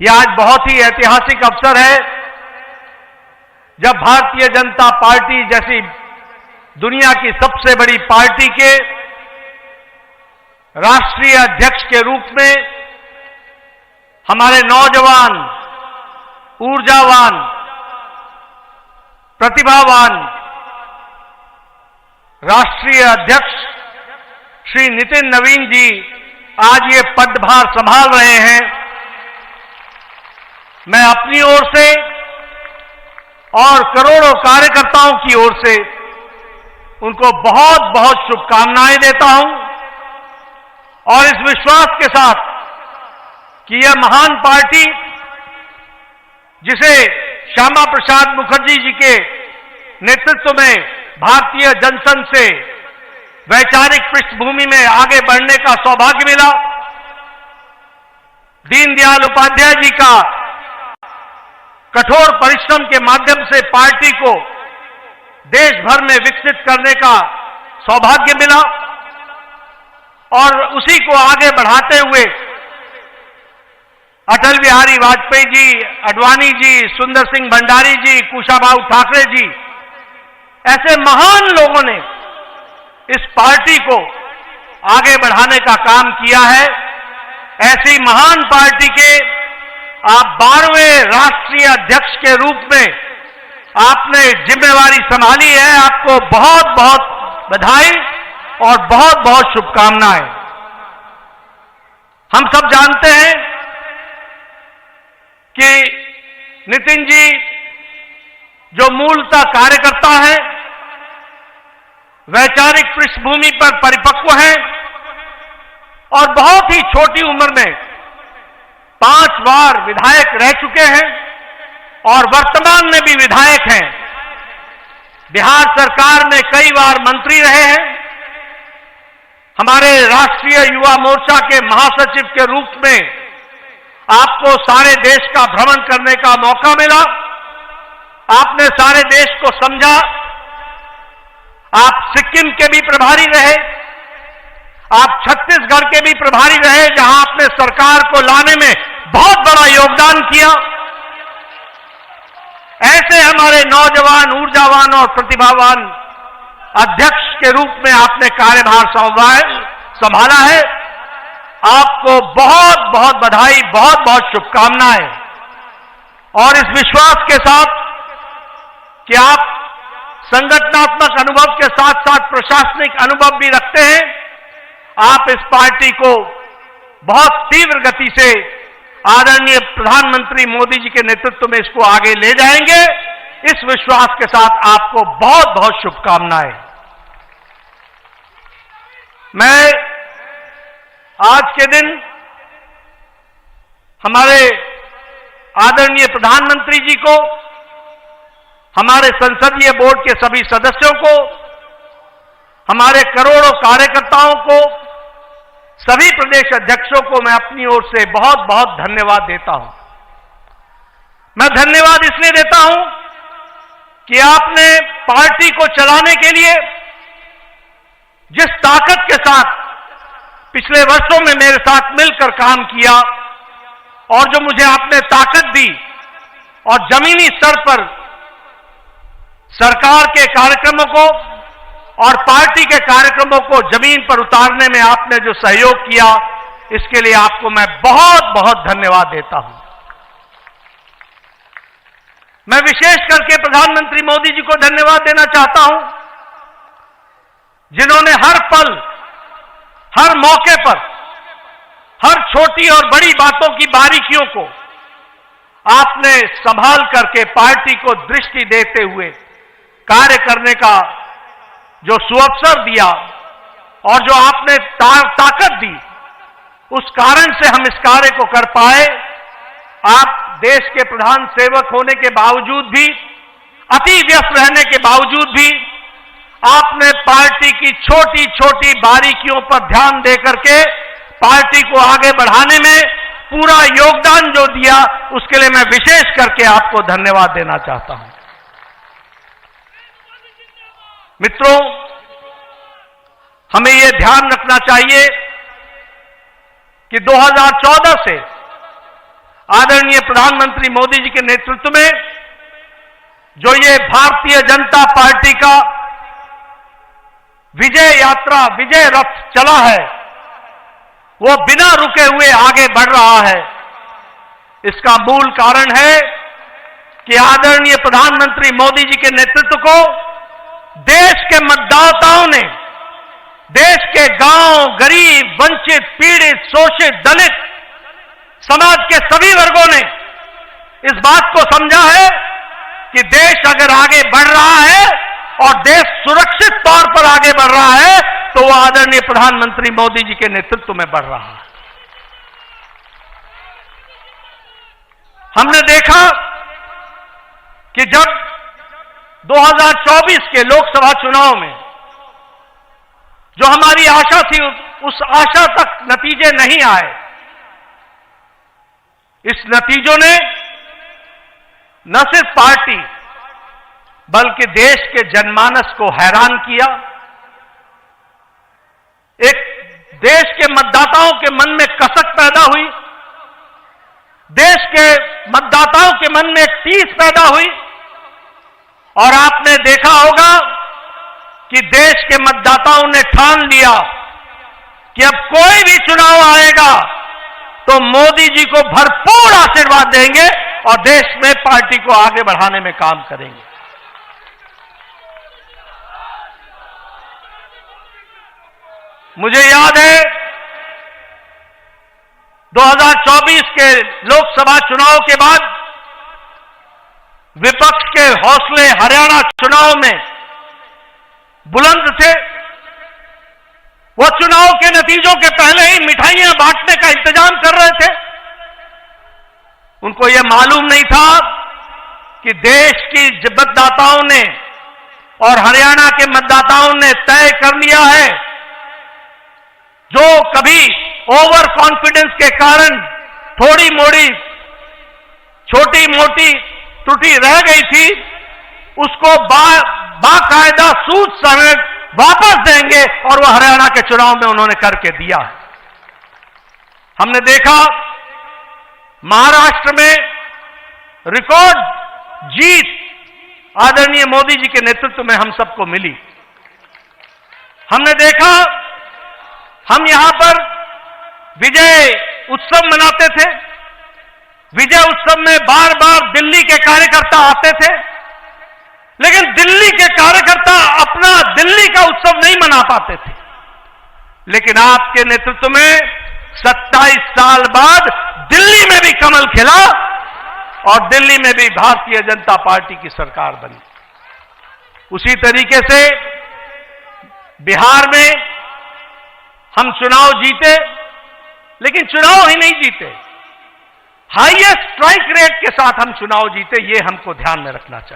यह आज बहुत ही ऐतिहासिक अवसर है जब भारतीय जनता पार्टी जैसी दुनिया की सबसे बड़ी पार्टी के राष्ट्रीय अध्यक्ष के रूप में हमारे नौजवान, ऊर्जावान, प्रतिभावान राष्ट्रीय अध्यक्ष श्री नितिन नवीन जी आज ये पदभार संभाल रहे हैं। मैं अपनी ओर से और करोड़ों कार्यकर्ताओं की ओर से उनको बहुत बहुत शुभकामनाएं देता हूं और इस विश्वास के साथ कि यह महान पार्टी जिसे श्यामा प्रसाद मुखर्जी जी के नेतृत्व में भारतीय जनसंघ से वैचारिक पृष्ठभूमि में आगे बढ़ने का सौभाग्य मिला, दीनदयाल उपाध्याय जी का कठोर परिश्रम के माध्यम से पार्टी को देश भर में विकसित करने का सौभाग्य मिला और उसी को आगे बढ़ाते हुए अटल बिहारी वाजपेयी जी, अडवाणी जी, सुंदर सिंह भंडारी जी, कुशाभाऊ ठाकरे जी, ऐसे महान लोगों ने इस पार्टी को आगे बढ़ाने का काम किया है। ऐसी महान पार्टी के आप 12वें राष्ट्रीय अध्यक्ष के रूप में आपने जिम्मेवारी संभाली है। आपको बहुत बहुत बधाई और बहुत बहुत शुभकामनाएं। हम सब जानते हैं कि नितिन जी जो मूलतः कार्यकर्ता हैं, वैचारिक पृष्ठभूमि पर परिपक्व हैं और बहुत ही छोटी उम्र में 5 बार विधायक रह चुके हैं और वर्तमान में भी विधायक हैं। बिहार सरकार में कई बार मंत्री रहे हैं। हमारे राष्ट्रीय युवा मोर्चा के महासचिव के रूप में आपको सारे देश का भ्रमण करने का मौका मिला। आपने सारे देश को समझा। आप सिक्किम के भी प्रभारी रहे, आप छत्तीसगढ़ के भी प्रभारी रहे, जहां आपने सरकार को लाने में बहुत बड़ा योगदान किया। ऐसे हमारे नौजवान, ऊर्जावान और प्रतिभावान अध्यक्ष के रूप में आपने कार्यभार संभाला है। आपको बहुत बहुत बधाई, बहुत बहुत शुभकामनाएं। और इस विश्वास के साथ कि आप संगठनात्मक अनुभव के साथ साथ प्रशासनिक अनुभव भी रखते हैं, आप इस पार्टी को बहुत तीव्र गति से आदरणीय प्रधानमंत्री मोदी जी के नेतृत्व में इसको आगे ले जाएंगे। इस विश्वास के साथ आपको बहुत बहुत शुभकामनाएं। मैं आज के दिन हमारे आदरणीय प्रधानमंत्री जी को, हमारे संसदीय बोर्ड के सभी सदस्यों को, हमारे करोड़ों कार्यकर्ताओं को, सभी प्रदेश अध्यक्षों को मैं अपनी ओर से बहुत बहुत धन्यवाद देता हूं। मैं धन्यवाद इसलिए देता हूं कि आपने पार्टी को चलाने के लिए जिस ताकत के साथ पिछले वर्षों में मेरे साथ मिलकर काम किया और जो मुझे आपने ताकत दी और जमीनी स्तर पर सरकार के कार्यक्रमों को और पार्टी के कार्यक्रमों को जमीन पर उतारने में आपने जो सहयोग किया, इसके लिए आपको मैं बहुत बहुत धन्यवाद देता हूं। मैं विशेष करके प्रधानमंत्री मोदी जी को धन्यवाद देना चाहता हूं, जिन्होंने हर पल, हर मौके पर, हर छोटी और बड़ी बातों की बारीकियों को आपने संभाल करके पार्टी को दृष्टि देते हुए कार्य करने का जो सुअवसर दिया और जो आपने ताकत दी, उस कारण से हम इस कार्य को कर पाए। आप देश के प्रधान सेवक होने के बावजूद भी, अति व्यस्त रहने के बावजूद भी, आपने पार्टी की छोटी छोटी बारीकियों पर ध्यान देकर के पार्टी को आगे बढ़ाने में पूरा योगदान जो दिया, उसके लिए मैं विशेष करके आपको धन्यवाद देना चाहता हूं। मित्रों, हमें यह ध्यान रखना चाहिए कि 2014 से आदरणीय प्रधानमंत्री मोदी जी के नेतृत्व में जो ये भारतीय जनता पार्टी का विजय यात्रा, विजय रथ चला है, वो बिना रुके हुए आगे बढ़ रहा है। इसका मूल कारण है कि आदरणीय प्रधानमंत्री मोदी जी के नेतृत्व को देश के मतदाताओं ने, देश के गांव, गरीब, वंचित, पीड़ित, शोषित, दलित समाज के सभी वर्गों ने इस बात को समझा है कि देश अगर आगे बढ़ रहा है और देश सुरक्षित तौर पर आगे बढ़ रहा है तो वो आदरणीय प्रधानमंत्री मोदी जी के नेतृत्व में बढ़ रहा है। हमने देखा कि जब 2024 के लोकसभा चुनाव में जो हमारी आशा थी, उस आशा तक नतीजे नहीं आए। इस नतीजों ने न सिर्फ पार्टी बल्कि देश के जनमानस को हैरान किया। एक देश के मतदाताओं के मन में कसक पैदा हुई, देश के मतदाताओं के मन में एक टीस पैदा हुई और आपने देखा होगा कि देश के मतदाताओं ने ठान लिया कि अब कोई भी चुनाव आएगा तो मोदी जी को भरपूर आशीर्वाद देंगे और देश में पार्टी को आगे बढ़ाने में काम करेंगे। मुझे याद है 2024 के लोकसभा चुनाव के बाद विपक्ष के हौसले हरियाणा चुनाव में बुलंद थे। वो चुनाव के नतीजों के पहले ही मिठाइयां बांटने का इंतजाम कर रहे थे। उनको यह मालूम नहीं था कि देश की मतदाताओं ने और हरियाणा के मतदाताओं ने तय कर लिया है, जो कभी ओवर कॉन्फिडेंस के कारण थोड़ी मोड़ी छोटी मोटी त्रुटि रह गई थी, उसको बाकायदा सूद समेत वापस देंगे और वह हरियाणा के चुनाव में उन्होंने करके दिया है। हमने देखा महाराष्ट्र में रिकॉर्ड जीत आदरणीय मोदी जी के नेतृत्व में हम सबको मिली। हमने देखा हम यहां पर विजय उत्सव मनाते थे। विजय उत्सव में बार बार दिल्ली के कार्यकर्ता आते थे, लेकिन दिल्ली के कार्यकर्ता अपना दिल्ली का उत्सव नहीं मना पाते थे। लेकिन आपके नेतृत्व में 27 साल बाद दिल्ली में भी कमल खिला और दिल्ली में भी भारतीय जनता पार्टी की सरकार बनी। उसी तरीके से बिहार में हम चुनाव जीते, लेकिन चुनाव ही नहीं जीते, हाईएस्ट स्ट्राइक रेट के साथ हम चुनाव जीते। ये हमको ध्यान में रखना चाहिए।